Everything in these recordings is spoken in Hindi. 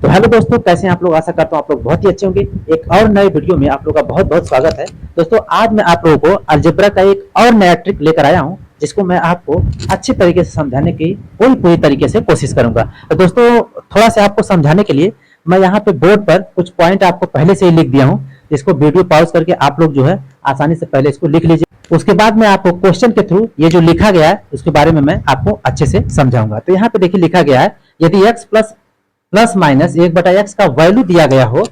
तो हेलो दोस्तों, कैसे हैं आप लोग। आशा करता हूं आप लोग बहुत ही अच्छे होंगे। एक और नए वीडियो में आप लोग का बहुत बहुत स्वागत है। दोस्तों आज मैं आप लोगों को अलजेब्रा का एक और नया ट्रिक लेकर आया हूं, जिसको मैं आपको अच्छे तरीके से समझाने की पूरी तरीके से कोशिश करूंगा। तो दोस्तों थोड़ा सा आपको समझाने के लिए मैं यहाँ पे बोर्ड पर कुछ पॉइंट आपको पहले से ही लिख दिया हूँ। इसको वीडियो पॉज करके आप लोग जो है आसानी से पहले इसको लिख लीजिए। उसके बाद मैं आपको क्वेश्चन के थ्रू ये जो लिखा गया है उसके बारे में मैं आपको अच्छे से समझाऊंगा। तो यहाँ पे देखिए लिखा गया है, यदि x प्लस माइनस 1/x का वैल्यू दिया गया हो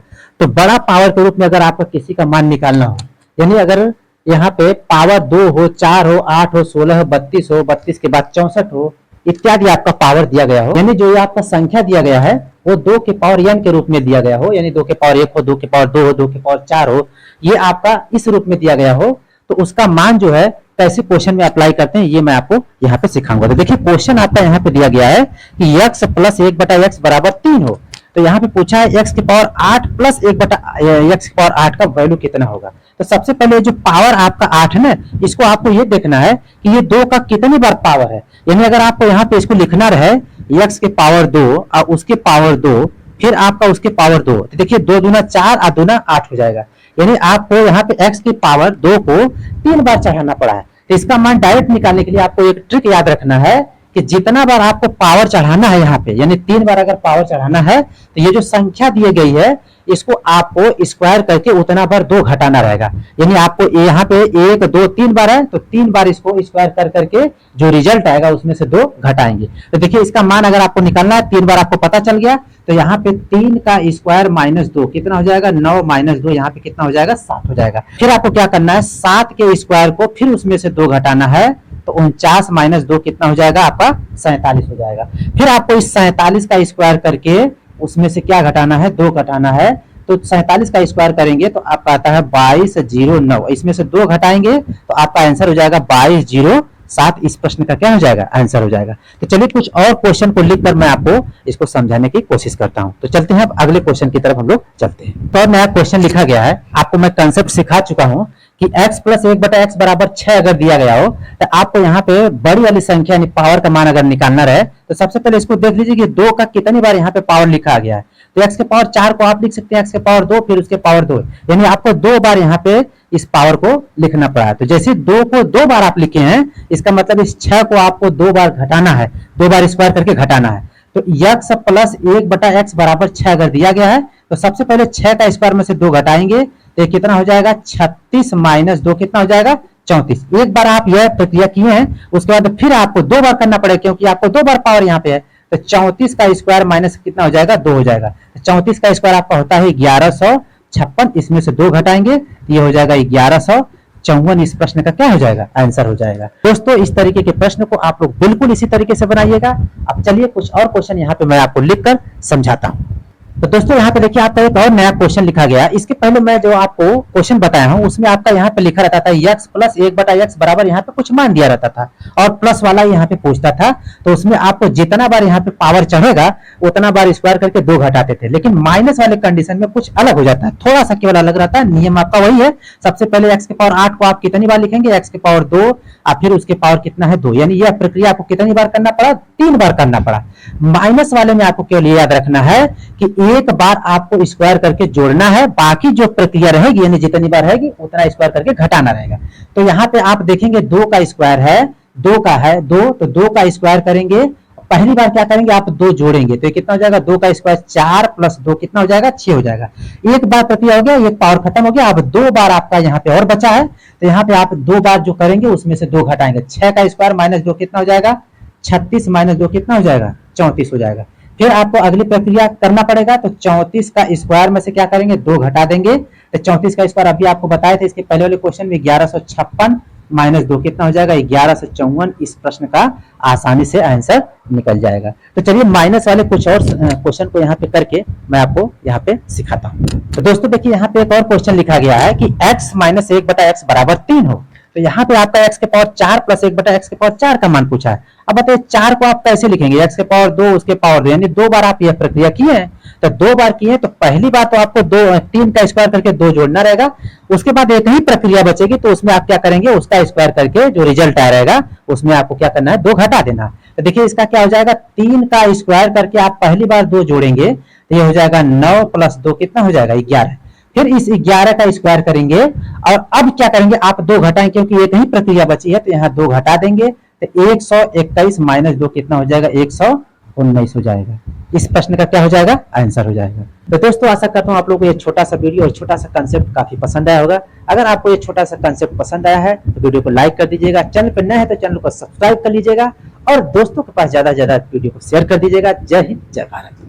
तो बड़ा पावर के रूप में अगर आपको किसी का मान निकालना हो, यानी अगर यहाँ पे पावर 2 हो, 4 हो, 8 हो, 16 हो, 32 हो, 32 के बाद 64 हो इत्यादि आपका पावर दिया गया हो, यानी जो ये आपका संख्या दिया गया है वो 2 के पावर n के रूप में दिया गया हो, यानी 2 के पावर 1 हो, 2 के पावर 2 हो, 2 के पावर 4 हो, ये आपका इस रूप में दिया गया हो, तो उसका मान जो है कैसे क्वेश्चन में अप्लाई करते हैं ये मैं आपको यहाँ पे सिखाऊंगा। तो देखिए क्वेश्चन आपका यहाँ पे दिया गया है कि x प्लस 1/x बराबर 3 हो, तो यहाँ पे पूछा है x की पावर 8 प्लस 1/x की पावर 8 का वैल्यू कितना होगा। तो सबसे पहले जो पावर आपका 8 है ना, इसको आपको ये देखना है कि ये 2 का कितनी बार पावर है। यानी अगर आपको यहाँ पे इसको लिखना रहे x के पावर 2 और उसके पावर 2 फिर आपका उसके पावर 2, तो देखिए 2 दूना 4 और 2 ना 8 हो जाएगा। यानी आपको यहाँ पे x की पावर 2 को 3 बार चढ़ाना पड़ा है। तो इसका मान डायरेक्ट निकालने के लिए आपको एक ट्रिक याद रखना है कि जितना बार आपको पावर चढ़ाना है यहाँ पे, यानी 3 बार अगर पावर चढ़ाना है तो ये जो संख्या दी गई है इसको आपको स्क्वायर करके उतना बार 2 घटाना रहेगा। यानी आपको यहाँ पे 1 2 3 बार है तो 3 बार इसको स्क्वायर कर करके जो रिजल्ट आएगा उसमें से 2 घटाएंगे। तो देखिए इसका मान अगर आपको निकालना है 3 बार आपको पता चल गया, तो यहाँ पे 3 का स्क्वायर माइनस 2 कितना हो जाएगा, 9 माइनस 2 यहाँ पे कितना हो जाएगा, 7 हो जाएगा। फिर आपको क्या करना है 7 के स्क्वायर को फिर उसमें से 2 घटाना है, तो 49 माइनस 2 कितना हो जाएगा आपका 47 हो जाएगा। फिर आपको इस 47 का स्क्वायर करके उसमें से क्या घटाना है, 2 घटाना है, तो 47 का स्क्वायर करेंगे तो आपका आता है 2209, इसमें से 2 घटाएंगे तो आपका आंसर हो जाएगा 2207। इस प्रश्न का क्या हो जाएगा, आंसर हो जाएगा। तो चलिए कुछ और क्वेश्चन को लिखकर मैं आपको इसको समझाने की कोशिश करता हूं। तो चलते हैं अब अगले क्वेश्चन की तरफ हम लोग चलते हैं। तो नया क्वेश्चन लिखा गया है, आपको मैं कंसेप्ट सिखा चुका हूं कि x प्लस 1/x बराबर 6 अगर दिया गया हो तो आपको यहाँ पे बड़ी वाली संख्या यानी पावर का मान अगर निकालना रहे तो सबसे पहले इसको देख लीजिए कि 2 का कितनी बार यहाँ पे पावर लिखा गया है। तो x के पावर 4 को आप लिख सकते हैं x के पावर 2 फिर उसके पावर 2, यानी आपको 2 बार यहाँ पे इस पावर को लिखना पड़ा है। तो जैसे 2 को 2 बार आप लिखे हैं इसका मतलब इस 6 को आपको 2 बार घटाना है, 2 बार स्क्वायर करके घटाना है। तो x प्लस 1/x बराबर 6 अगर दिया गया है तो सबसे पहले 6 का स्क्वायर में से 2 घटाएंगे तो कितना हो जाएगा 36 माइनस 2 कितना हो जाएगा 34। एक बार आप यह प्रक्रिया किए हैं उसके बाद फिर आपको 2 बार करना पड़ेगा क्योंकि आपको 2 बार पावर यहाँ पे है। तो 34 का स्क्वायर माइनस कितना हो जाएगा 2 हो जाएगा। तो 34 का स्क्वायर आपका होता है 1156, इसमें से 2 घटाएंगे तो ये हो जाएगा 1154। इस प्रश्न का क्या हो जाएगा, आंसर हो जाएगा। दोस्तों इस तरीके के प्रश्न को आप लोग बिल्कुल इसी तरीके से बनाइएगा। अब चलिए कुछ और क्वेश्चन यहाँ पे मैं आपको लिखकर समझाता हूँ। तो दोस्तों यहाँ पे देखिए आपका एक और नया क्वेश्चन लिखा गया। इसके पहले मैं जो आपको क्वेश्चन बताया हूँ उसमें आपका यहाँ पे लिखा रहता था x प्लस 1/x बराबर यहाँ पे कुछ मान दिया रहता था और प्लस वाला यहाँ पे पूछता था, तो उसमें आपको जितना बार यहाँ पे पावर चढ़ेगा उतना बार स्क्वायर करके 2 घटाते थे। लेकिन माइनस वाले कंडीशन में कुछ अलग हो जाता है, थोड़ा सा केवल अलग रहता है। नियम आपका वही है, सबसे पहले x के पावर 8 को आप कितनी बार लिखेंगे, x के पावर 2 और फिर उसके पावर कितना है 2, यानी यह प्रक्रिया आपको कितनी बार करना पड़ा, 3 बार करना पड़ा। माइनस वाले में आपको केवल याद रखना है कि एक बार आपको स्क्वायर करके जोड़ना है, बाकी जो प्रक्रिया रहेगी यानी जितनी बार रहेगी उतना स्क्वायर करके घटाना रहेगा। तो यहाँ पे आप देखेंगे 2 का स्क्वायर है, 2 का है 2, तो 2 का स्क्वायर करेंगे, पहली बार क्या करेंगे आप 2 जोड़ेंगे तो ये कितना हो जाएगा, 2 का स्क्वायर 4 प्लस 2 कितना हो जाएगा 6 हो जाएगा। एक बार प्रक्रिया हो गया, एक पावर खत्म हो गया। अब 2 बार आपका यहाँ पे और बचा है, तो यहाँ पे आप 2 बार जो करेंगे उसमें से 2 घटाएंगे। 6 का स्क्वायर माइनस 2 कितना हो जाएगा 36 माइनस 2 कितना हो जाएगा 34 हो जाएगा। फिर आपको अगली प्रक्रिया करना पड़ेगा, तो 34 का स्क्वायर में से क्या करेंगे 2 घटा देंगे। तो 34 का स्क्वायर अभी आपको बताए थे इसके पहले वाले क्वेश्चन में 1156 माइनस 2 कितना हो जाएगा 1154। इस प्रश्न का आसानी से आंसर निकल जाएगा। तो चलिए माइनस वाले कुछ और क्वेश्चन को यहाँ पे करके मैं आपको यहाँ पे सिखाता हूँ। तो दोस्तों देखिए यहाँ पे एक और क्वेश्चन लिखा गया है कि x माइनस 1/x बराबर 3 हो। तो यहाँ पे आपका x के पावर 4 प्लस 1 बटा x के पावर 4 का मान पूछा है। अब बताइए 4 को आप कैसे लिखेंगे, x के पावर 2 उसके पावर 2, यानी 2 बार आप यह प्रक्रिया किए हैं। तो 2 बार किए तो पहली बार तो आपको 3 का स्क्वायर करके 2 जोड़ना रहेगा, उसके बाद एक ही प्रक्रिया बचेगी तो उसमें आप क्या करेंगे, उसका स्क्वायर करके जो रिजल्ट आ रहेगा उसमें आपको क्या करना है, 2 घटा देना। तो देखिए इसका क्या हो जाएगा, 3 का स्क्वायर करके आप पहली बार 2 जोड़ेंगे तो ये हो जाएगा 9 प्लस 2 कितना हो जाएगा, 11। फिर इस 11 का स्क्वायर करेंगे और अब क्या करेंगे, आप 2 घटाएं क्योंकि एक ही प्रक्रिया बची है तो यहाँ 2 घटा देंगे तो 121 माइनस 2 कितना हो जाएगा, 119 हो जाएगा। इस प्रश्न का क्या हो जाएगा, आंसर हो जाएगा। तो दोस्तों आशा करता हूं आप लोगों को ये छोटा सा वीडियो और छोटा सा कंसेप्ट काफी पसंद आया होगा। अगर आपको ये छोटा सा कंसेप्ट पसंद आया है तो वीडियो को लाइक कर दीजिएगा, चैनल पर नए हैं तो चैनल को सब्सक्राइब कर लीजिएगा और दोस्तों के पास ज्यादा से ज्यादा वीडियो को शेयर कर दीजिएगा। जय हिंद, जय भारत।